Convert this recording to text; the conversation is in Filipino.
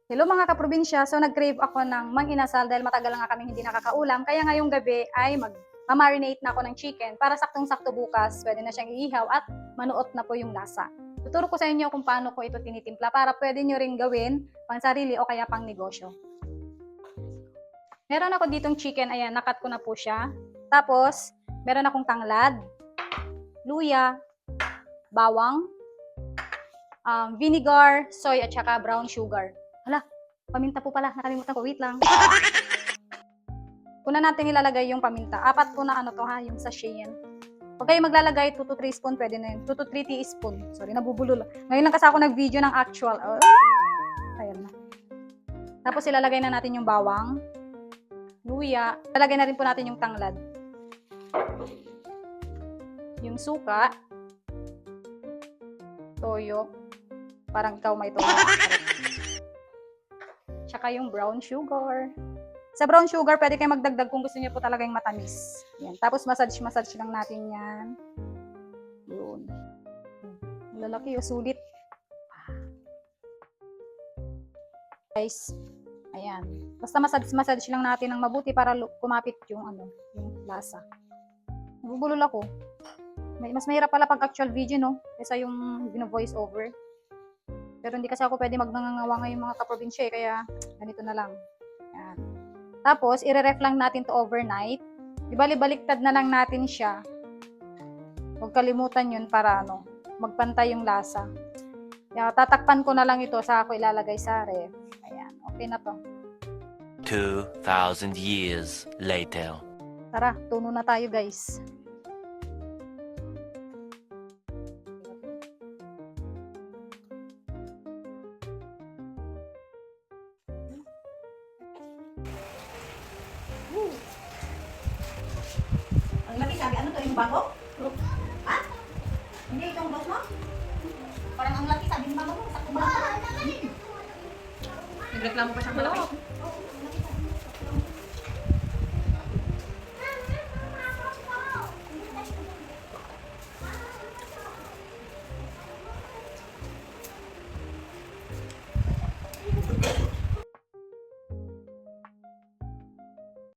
Hello mga kaprobinsya, so nag-crave ako ng mang-inasal dahil matagal na nga kami hindi nakakaulam. Kaya ngayong gabi ay mag-marinate na ako ng chicken para saktong-sakto bukas. Pwede na siyang iihaw at manuot na po yung lasa. Tuturo ko sa inyo kung paano ko ito tinitimpla para pwede nyo ring gawin pang sarili o kaya pang negosyo. Meron ako ditong chicken, ayan, nakat ko na po siya. Tapos, meron akong tanglad, luya, bawang, vinegar, soy at saka brown sugar. Hala, paminta po pala. Nakalimutan ko. Wait lang. Una natin ilalagay yung paminta. 4 po na ano to ha, yung sachet yan. Huwag kayo maglalagay 2 to 3 spoon, pwede na yun. 2 to 3 teaspoon. Sorry, nabubulol. Ngayon lang kasi ako nag-video ng actual. Ayan na. Tapos ilalagay na natin yung bawang, luya. Ilalagay na rin po natin yung tanglad. Yung suka. Toyo. Parang ikaw may toyo. Tsaka yung brown sugar. Sa brown sugar, pwede kayo magdagdag kung gusto niyo po talaga yung matamis. Yan. Tapos massage lang natin yan. Yun. Lalaki o sulit. Guys, ayan. Basta massage lang natin ng mabuti para kumapit yung yung lasa. Nabubulol ako. Mas mahirap pala pag actual video, no? Kaysa yung voice over. Pero hindi kasi ako pwede magngangawa ngayong mga kaprobinsya kaya ganito na lang. Yan. Tapos, ire-ref lang natin to overnight. Ibalik-baliktad na lang natin siya. Huwag kalimutan yun para magpantay yung lasa. Kaya tatakpan ko na lang ito sa ako ilalagay sa ref. Ayan, okay na to. 2,000 years later. Tara, tuno na tayo guys. Ang laki sabi, ano to, yung bako? Ha? Hindi itong boss mo? Parang ang laki sabi ng bako mo, sakto ba? Nagreklamo pa siyang malaki.